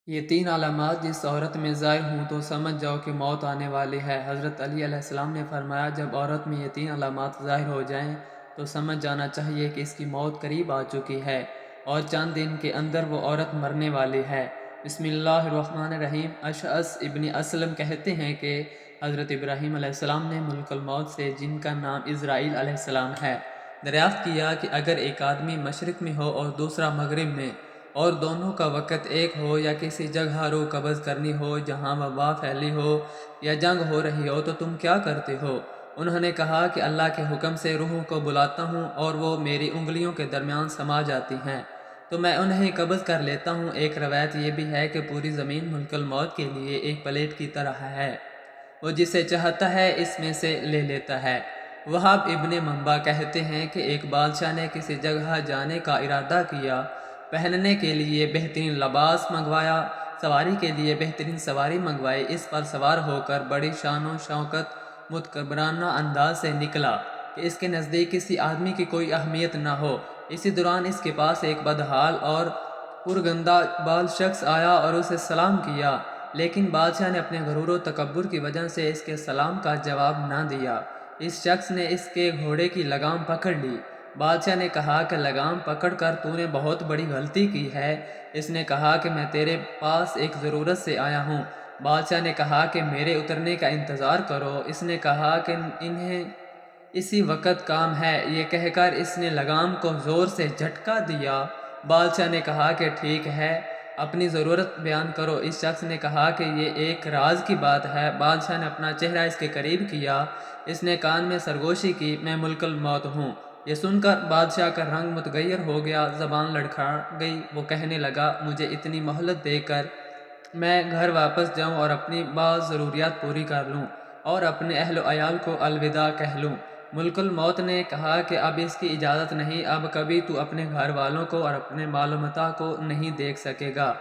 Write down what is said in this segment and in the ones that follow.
یہ تین علامات جس عورت میں ظاہر ہوں تو سمجھ جاؤ کہ موت آنے والی ہے۔ حضرت علی علیہ السلام نے فرمایا، جب عورت میں یہ تین علامات ظاہر ہو جائیں تو سمجھ جانا چاہیے کہ اس کی موت قریب آ چکی ہے اور چند دن کے اندر وہ عورت مرنے والی ہے۔ بسم اللہ الرحمن الرحیم۔ اشعث ابن اسلم کہتے ہیں کہ حضرت ابراہیم علیہ السلام نے ملک الموت سے، جن کا نام اسرائیل علیہ السلام ہے، دریافت کیا کہ اگر ایک آدمی مشرق میں ہو اور دوسرا مغرب میں، اور دونوں کا وقت ایک ہو، یا کسی جگہ روح قبض کرنی ہو جہاں وبا پھیلی ہو یا جنگ ہو رہی ہو، تو تم کیا کرتے ہو؟ انہوں نے کہا کہ اللہ کے حکم سے روحوں کو بلاتا ہوں اور وہ میری انگلیوں کے درمیان سما جاتی ہیں تو میں انہیں قبض کر لیتا ہوں۔ ایک روایت یہ بھی ہے کہ پوری زمین ملک الموت کے لیے ایک پلیٹ کی طرح ہے، وہ جسے چاہتا ہے اس میں سے لے لیتا ہے۔ وہاب ابن منبع کہتے ہیں کہ ایک بادشاہ نے کسی جگہ جانے کا ارادہ کیا، پہننے کے لیے بہترین لباس منگوایا، سواری کے لیے بہترین سواری منگوائی، اس پر سوار ہو کر بڑی شان و شوکت متکبرانہ انداز سے نکلا کہ اس کے نزدیک کسی آدمی کی کوئی اہمیت نہ ہو۔ اسی دوران اس کے پاس ایک بدحال اور پرگندہ بال شخص آیا اور اسے سلام کیا، لیکن بادشاہ نے اپنے غرور و تکبر کی وجہ سے اس کے سلام کا جواب نہ دیا۔ اس شخص نے اس کے گھوڑے کی لگام پکڑ لی۔ بادشاہ نے کہا کہ لگام پکڑ کر تو نے بہت بڑی غلطی کی ہے۔ اس نے کہا کہ میں تیرے پاس ایک ضرورت سے آیا ہوں۔ بادشاہ نے کہا کہ میرے اترنے کا انتظار کرو۔ اس نے کہا کہ انہیں اسی وقت کام ہے۔ یہ کہہ کر اس نے لگام کو زور سے جھٹکا دیا۔ بادشاہ نے کہا کہ ٹھیک ہے، اپنی ضرورت بیان کرو۔ اس شخص نے کہا کہ یہ ایک راز کی بات ہے۔ بادشاہ نے اپنا چہرہ اس کے قریب کیا۔ اس نے کان میں سرگوشی کی، میں ملک الموت ہوں۔ یہ سن کر بادشاہ کا رنگ متغیر ہو گیا، زبان لڑکھڑا گئی۔ وہ کہنے لگا، مجھے اتنی مہلت دے کر میں گھر واپس جاؤں اور اپنی بعض ضروریات پوری کر لوں اور اپنے اہل و عیال کو الوداع کہہ لوں۔ ملک الموت نے کہا کہ اب اس کی اجازت نہیں، اب کبھی تو اپنے گھر والوں کو اور اپنے مال و متاع کو نہیں دیکھ سکے گا۔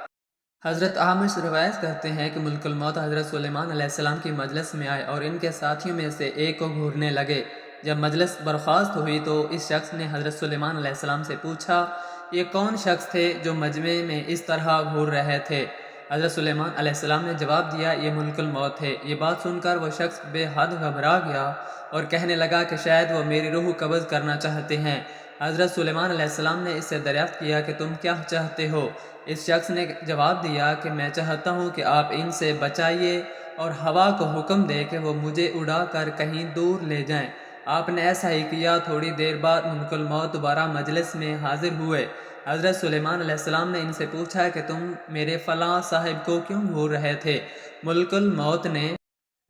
حضرت احمد روایت کرتے ہیں کہ ملک الموت حضرت سلیمان علیہ السلام کی مجلس میں آئے اور ان کے ساتھیوں میں سے ایک کو گھورنے لگے۔ جب مجلس برخاست ہوئی تو اس شخص نے حضرت سلیمان علیہ السلام سے پوچھا، یہ کون شخص تھے جو مجمع میں اس طرح گھور رہے تھے؟ حضرت سلیمان علیہ السلام نے جواب دیا، یہ ملک الموت تھے۔ یہ بات سن کر وہ شخص بے حد گھبرا گیا اور کہنے لگا کہ شاید وہ میری روح قبض کرنا چاہتے ہیں۔ حضرت سلیمان علیہ السلام نے اس سے دریافت کیا کہ تم کیا چاہتے ہو؟ اس شخص نے جواب دیا کہ میں چاہتا ہوں کہ آپ ان سے بچائیے اور ہوا کو حکم دے کہ وہ مجھے اڑا کر کہیں دور لے جائیں۔ آپ نے ایسا ہی کیا۔ تھوڑی دیر بعد ملک الموت دوبارہ مجلس میں حاضر ہوئے۔ حضرت سلیمان علیہ السلام نے ان سے پوچھا کہ تم میرے فلاں صاحب کو کیوں گھور رہے تھے؟ ملک الموت نے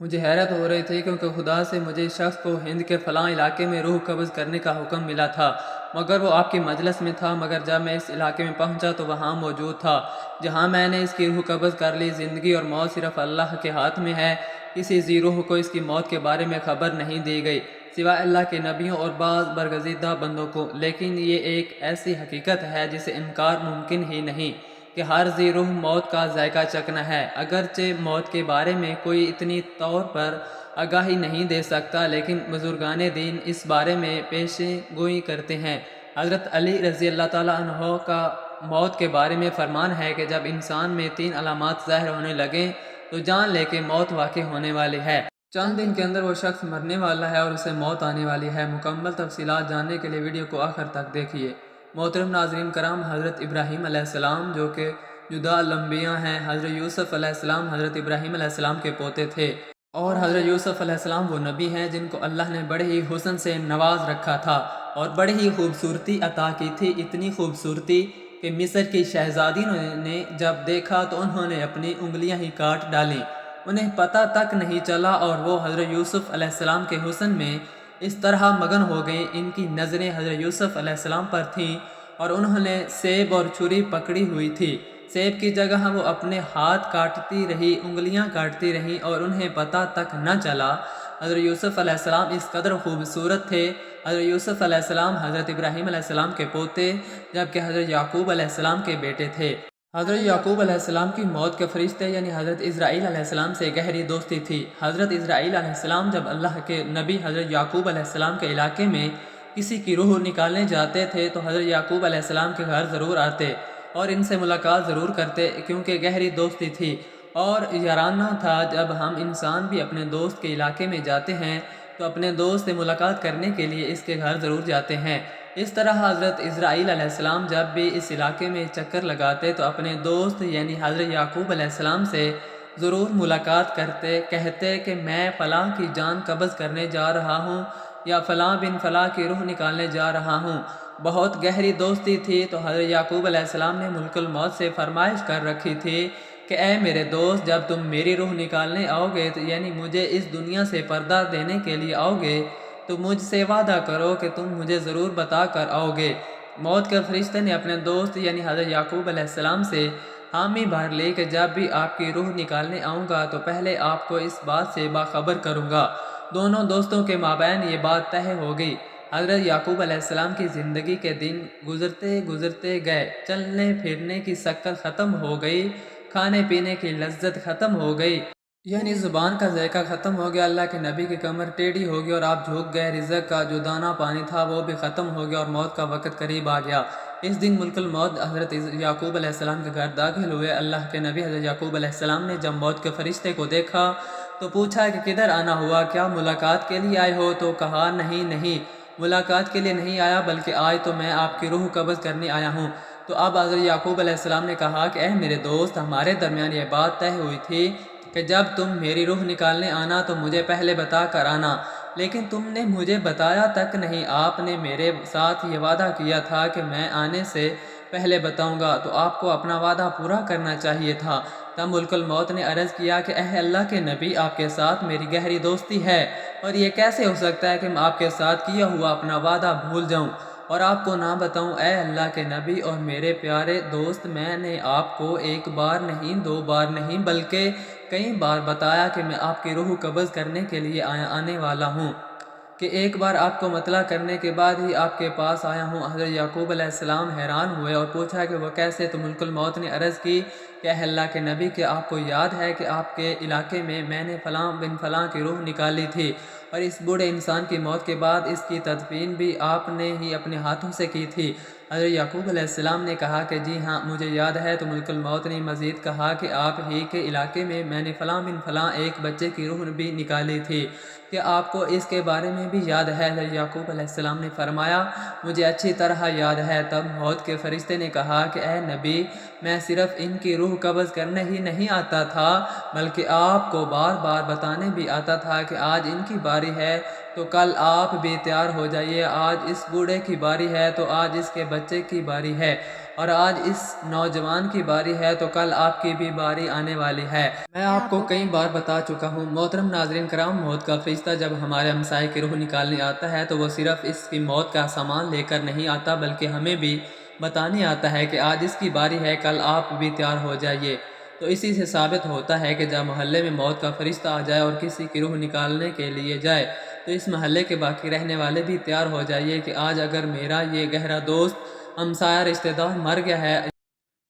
مجھے حیرت ہو رہی تھی کیونکہ خدا سے مجھے اس شخص کو ہند کے فلاں علاقے میں روح قبض کرنے کا حکم ملا تھا، مگر وہ آپ کی مجلس میں تھا۔ مگر جب میں اس علاقے میں پہنچا تو وہاں موجود تھا جہاں میں نے اس کی روح قبض کر لی۔ زندگی اور موت صرف اللہ کے ہاتھ میں ہے۔ کسی ذی روح کو اس کی موت کے بارے میں خبر نہیں دی گئی سوائے اللہ کے نبیوں اور بعض برگزیدہ بندوں کو، لیکن یہ ایک ایسی حقیقت ہے جسے انکار ممکن ہی نہیں کہ ہر ذی روح موت کا ذائقہ چکھنا ہے۔ اگرچہ موت کے بارے میں کوئی اتنی طور پر آگاہی نہیں دے سکتا، لیکن بزرگان دین اس بارے میں پیشین گوئی کرتے ہیں۔ حضرت علی رضی اللہ تعالیٰ عنہ کا موت کے بارے میں فرمان ہے کہ جب انسان میں تین علامات ظاہر ہونے لگیں تو جان لے کہ موت واقع ہونے والی ہے۔ چند دن کے اندر وہ شخص مرنے والا ہے اور اسے موت آنے والی ہے۔ مکمل تفصیلات جاننے کے لیے ویڈیو کو آخر تک دیکھیے۔ محترم ناظرین کرام، حضرت ابراہیم علیہ السلام جو کہ جدہ الانبیاء ہیں، حضرت یوسف علیہ السلام حضرت ابراہیم علیہ السلام کے پوتے تھے، اور حضرت یوسف علیہ السلام وہ نبی ہیں جن کو اللہ نے بڑے ہی حسن سے نواز رکھا تھا اور بڑی ہی خوبصورتی عطا کی تھی۔ اتنی خوبصورتی کہ مصر کی شہزادی نے جب دیکھا تو انہوں نے اپنی انگلیاں ہی کاٹ ڈالیں، انہیں پتہ تک نہیں چلا، اور وہ حضرت یوسف علیہ السلام کے حسن میں اس طرح مگن ہو گئیں۔ ان کی نظریں حضرت یوسف علیہ السلام پر تھیں اور انہوں نے سیب اور چھری پکڑی ہوئی تھی۔ سیب کی جگہ وہ اپنے ہاتھ کاٹتی رہی، انگلیاں کاٹتی رہیں اور انہیں پتہ تک نہ چلا۔ حضرت یوسف علیہ السلام اس قدر خوبصورت تھے۔ حضرت یوسف علیہ السلام حضرت ابراہیم علیہ السلام کے پوتے جبکہ حضرت یعقوب علیہ السلام کے بیٹے تھے۔ حضرت یعقوب علیہ السلام کی موت کے فرشتے یعنی حضرت اسرائیل علیہ السلام سے گہری دوستی تھی۔ حضرت اسرائیل علیہ السلام جب اللہ کے نبی حضرت یعقوب علیہ السلام کے علاقے میں کسی کی روح نکالنے جاتے تھے تو حضرت یعقوب علیہ السلام کے گھر ضرور آتے اور ان سے ملاقات ضرور کرتے کیونکہ گہری دوستی تھی۔ اور یارانہ تھا جب ہم انسان بھی اپنے دوست کے علاقے میں جاتے ہیں تو اپنے دوست سے ملاقات کرنے کے لیے اس کے گھر ضرور جاتے ہیں۔ اس طرح حضرت اسرائیل علیہ السلام جب بھی اس علاقے میں چکر لگاتے تو اپنے دوست یعنی حضرت یعقوب علیہ السلام سے ضرور ملاقات کرتے، کہتے کہ میں فلاں کی جان قبض کرنے جا رہا ہوں یا فلاں بن فلاں کی روح نکالنے جا رہا ہوں۔ بہت گہری دوستی تھی تو حضرت یعقوب علیہ السلام نے ملک الموت سے فرمائش کر رکھی تھی کہ اے میرے دوست، جب تم میری روح نکالنے آؤ گے تو یعنی مجھے اس دنیا سے پردہ دینے کے لیے آؤ گے تو مجھ سے وعدہ کرو کہ تم مجھے ضرور بتا کر آؤ گے۔ موت کے فرشتے نے اپنے دوست یعنی حضرت یعقوب علیہ السلام سے حامی بھر لی کہ جب بھی آپ کی روح نکالنے آؤں گا تو پہلے آپ کو اس بات سے باخبر کروں گا۔ دونوں دوستوں کے مابین یہ بات طے ہو گئی۔ حضرت یعقوب علیہ السلام کی زندگی کے دن گزرتے گزرتے گئے، چلنے پھرنے کی شکل ختم ہو گئی، کھانے پینے کی لذت ختم ہو گئی، یعنی زبان کا ذائقہ ختم ہو گیا، اللہ کے نبی کی کمر ٹیڑھی ہو گئی اور آپ جھک گئے، رزق کا جو دانہ پانی تھا وہ بھی ختم ہو گیا اور موت کا وقت قریب آ گیا۔ اس دن ملک الموت حضرت یعقوب علیہ السلام کے گھر داخل ہوئے۔ اللہ کے نبی حضرت یعقوب علیہ السلام نے جب موت کے فرشتے کو دیکھا تو پوچھا کہ کدھر آنا ہوا، کیا ملاقات کے لیے آئے ہو؟ تو کہا نہیں ملاقات کے لیے نہیں آیا، بلکہ آج تو میں آپ کی روح قبض کرنے آیا ہوں۔ تو اب حضرت یعقوب علیہ السلام نے کہا کہ اے میرے دوست، ہمارے درمیان یہ بات طے ہوئی تھی کہ جب تم میری روح نکالنے آنا تو مجھے پہلے بتا کر آنا، لیکن تم نے مجھے بتایا تک نہیں۔ آپ نے میرے ساتھ یہ وعدہ کیا تھا کہ میں آنے سے پہلے بتاؤں گا، تو آپ کو اپنا وعدہ پورا کرنا چاہیے تھا۔ تب ملک الموت نے عرض کیا کہ اے اللہ کے نبی، آپ کے ساتھ میری گہری دوستی ہے اور یہ کیسے ہو سکتا ہے کہ میں آپ کے ساتھ کیا ہوا اپنا وعدہ بھول جاؤں اور آپ کو نہ بتاؤں؟ اے اللہ کے نبی اور میرے پیارے دوست، میں نے آپ کو ایک بار نہیں، دو بار نہیں، بلکہ کئی بار بتایا کہ میں آپ کی روح قبض کرنے کے لیے آنے والا ہوں، کہ ایک بار آپ کو مطلع کرنے کے بعد ہی آپ کے پاس آیا ہوں۔ حضرت یعقوب علیہ السلام حیران ہوئے اور پوچھا کہ وہ کیسے؟ تو ملک الموت نے عرض کی کہ اے اللہ کے نبی، کہ آپ کو یاد ہے کہ آپ کے علاقے میں نے فلاں بن فلاں کی روح نکالی تھی اور اس بوڑھے انسان کی موت کے بعد اس کی تدفین بھی آپ نے ہی اپنے ہاتھوں سے کی تھی۔ حضرت یعقوب علیہ السلام نے کہا کہ جی ہاں مجھے یاد ہے۔ تو ملک الموت نے مزید کہا کہ آپ ہی کے علاقے میں نے فلاں بن فلاں ایک بچے کی روح بھی نکالی تھی، کہ آپ کو اس کے بارے میں بھی یاد ہے؟ حضرت یعقوب علیہ السلام نے فرمایا مجھے اچھی طرح یاد ہے۔ تب موت کے فرشتے نے کہا کہ اے نبی، میں صرف ان کی روح قبض کرنے ہی نہیں آتا تھا بلکہ آپ کو بار بار بتانے بھی آتا تھا کہ آج ان کی باری ہے تو کل آپ بھی تیار ہو جائیے، آج اس بوڑھے کی باری ہے تو آج اس کے بچے کی باری ہے، اور آج اس نوجوان کی باری ہے تو کل آپ کی بھی باری آنے والی ہے۔ میں آپ کو کئی بار بتا چکا ہوں۔ محترم ناظرین کرام، موت کا فرشتہ جب ہمارے ہمسائے کی روح نکالنے آتا ہے تو وہ صرف اس کی موت کا سامان لے کر نہیں آتا بلکہ ہمیں بھی بتانے آتا ہے کہ آج اس کی باری ہے، کل آپ بھی تیار ہو جائیے۔ تو اسی سے ثابت ہوتا ہے کہ جب محلے میں موت کا فرشتہ آ جائے اور کسی کی روح نکالنے کے لیے جائے تو اس محلے کے باقی رہنے والے بھی تیار ہو جائیے کہ آج اگر میرا یہ گہرا دوست، ہمسایہ، رشتہ دار مر گیا ہے،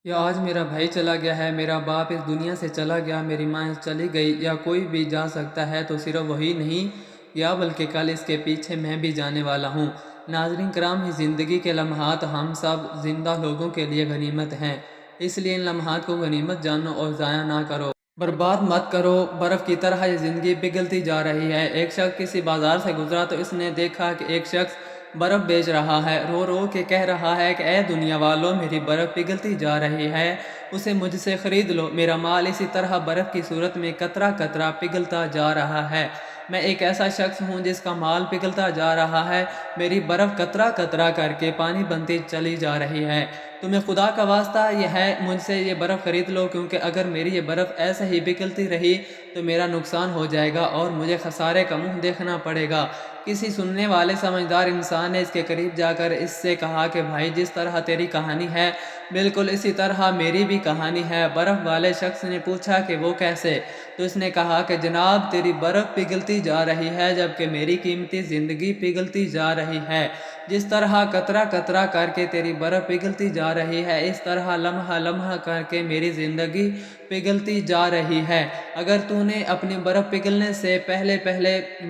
یا آج میرا بھائی چلا گیا ہے، میرا باپ اس دنیا سے چلا گیا، میری ماں چلی گئی، یا کوئی بھی جا سکتا ہے تو صرف وہی نہیں یا بلکہ کل اس کے پیچھے میں بھی جانے والا ہوں۔ ناظرین کرام، یہ زندگی کے لمحات ہم سب زندہ لوگوں کے لیے غنیمت ہیں، اس لیے ان لمحات کو غنیمت جانو اور ضائع نہ کرو، برباد مت کرو۔ برف کی طرح یہ زندگی پگھلتی جا رہی ہے۔ ایک شخص کسی بازار سے گزرا تو اس نے دیکھا کہ ایک شخص برف بیچ رہا ہے، رو رو کے کہہ رہا ہے کہ اے دنیا والو، میری برف پگھلتی جا رہی ہے، اسے مجھ سے خرید لو، میرا مال اسی طرح برف کی صورت میں قطرہ قطرہ پگھلتا جا رہا ہے۔ میں ایک ایسا شخص ہوں جس کا مال پگھلتا جا رہا ہے، میری برف قطرہ قطرہ کر کے پانی بنتی چلی جا رہی ہے۔ تمہیں خدا کا واسطہ یہ ہے مجھ سے یہ برف خرید لو، کیونکہ اگر میری یہ برف ایسے ہی پگھلتی رہی تو میرا نقصان ہو جائے گا اور مجھے خسارے کا منہ دیکھنا پڑے گا۔ کسی سننے والے سمجھدار انسان نے اس کے قریب جا کر اس سے کہا کہ بھائی، جس طرح تیری کہانی ہے بالکل اسی طرح میری بھی کہانی ہے۔ برف والے شخص نے پوچھا کہ وہ کیسے؟ تو اس نے کہا کہ جناب، تیری برف پگھلتی جا رہی ہے جبکہ میری قیمتی زندگی پگھلتی جا رہی ہے۔ جس طرح قطرہ قطرہ کر کے تیری برف پگھلتی جا رہی ہے، اس طرح لمحہ لمحہ کر کے میری زندگی پگھلتی جا رہی ہے۔ اگر تو نے اپنی برف پگھلنے سے پہلے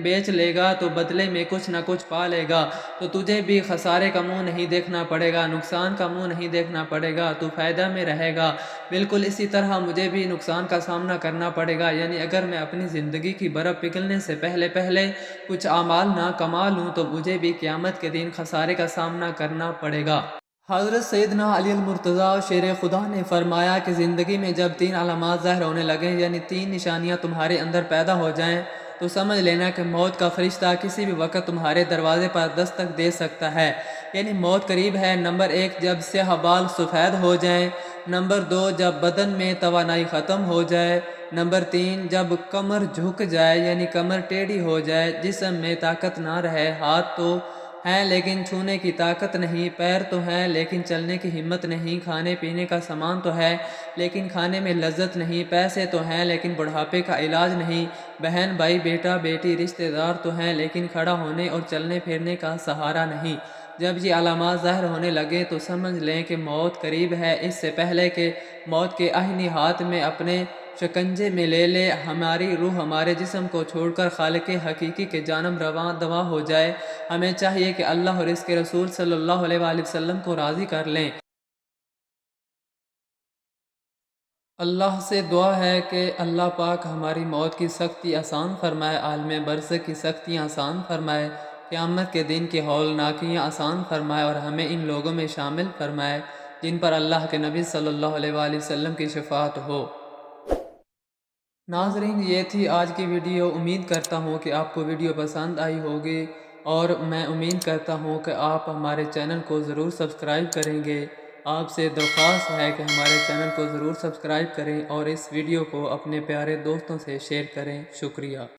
بیچ لے گا تو بدلے میں کچھ نہ کچھ پا لے گا، تو تجھے بھی خسارے کا منہ نہیں دیکھنا پڑے گا، نقصان کا منہ نہیں دیکھنا پڑے گا، تو فائدہ میں رہے گا۔ بالکل اسی طرح مجھے بھی نقصان کا سامنا کرنا پڑے گا، یعنی اگر میں اپنی زندگی کی برف پگھلنے سے پہلے کچھ اعمال نہ کما لوں تو مجھے بھی قیامت کے دن خسارے کا سامنا کرنا پڑے گا۔ حضرت سیدنا علی المرتضیٰ شیر خدا نے فرمایا کہ زندگی میں جب 3 علامات ظاہر ہونے لگیں، یعنی 3 نشانیاں تمہارے اندر پیدا ہو جائیں، تو سمجھ لینا کہ موت کا فرشتہ کسی بھی وقت تمہارے دروازے پر دستک دے سکتا ہے، یعنی موت قریب ہے۔ نمبر 1، جب سیاہ بال سفید ہو جائیں۔ نمبر 2، جب بدن میں توانائی ختم ہو جائے۔ نمبر 3، جب کمر جھک جائے، یعنی کمر ٹیڑھی ہو جائے، جسم میں طاقت نہ رہے، ہاتھ تو ہیں لیکن چھونے کی طاقت نہیں، پیر تو ہیں لیکن چلنے کی ہمت نہیں، کھانے پینے کا سامان تو ہے لیکن کھانے میں لذت نہیں، پیسے تو ہیں لیکن بڑھاپے کا علاج نہیں، بہن بھائی بیٹا بیٹی رشتہ دار تو ہیں لیکن کھڑا ہونے اور چلنے پھرنے کا سہارا نہیں۔ جب یہ علامات ظاہر ہونے لگے تو سمجھ لیں کہ موت قریب ہے۔ اس سے پہلے کہ موت کے آہنی ہاتھ میں اپنے شکنجے میں لے لے، ہماری روح ہمارے جسم کو چھوڑ کر خالق حقیقی کے جانب رواں ہو جائے، ہمیں چاہیے کہ اللہ اور اس کے رسول صلی اللہ علیہ وآلہ وسلم کو راضی کر لیں۔ اللہ سے دعا ہے کہ اللہ پاک ہماری موت کی سختی آسان فرمائے، عالم برزخ کی سختیاں آسان فرمائے، قیامت کے دن کی ہولناکیاں آسان فرمائے اور ہمیں ان لوگوں میں شامل فرمائے جن پر اللہ کے نبی صلی اللہ علیہ وآلہ وسلم کی شفاعت ہو۔ ناظرین، یہ تھی آج کی ویڈیو۔ امید کرتا ہوں کہ آپ کو ویڈیو پسند آئی ہوگی اور میں امید کرتا ہوں کہ آپ ہمارے چینل کو ضرور سبسکرائب کریں گے۔ آپ سے درخواست ہے کہ ہمارے چینل کو ضرور سبسکرائب کریں اور اس ویڈیو کو اپنے پیارے دوستوں سے شیئر کریں۔ شکریہ۔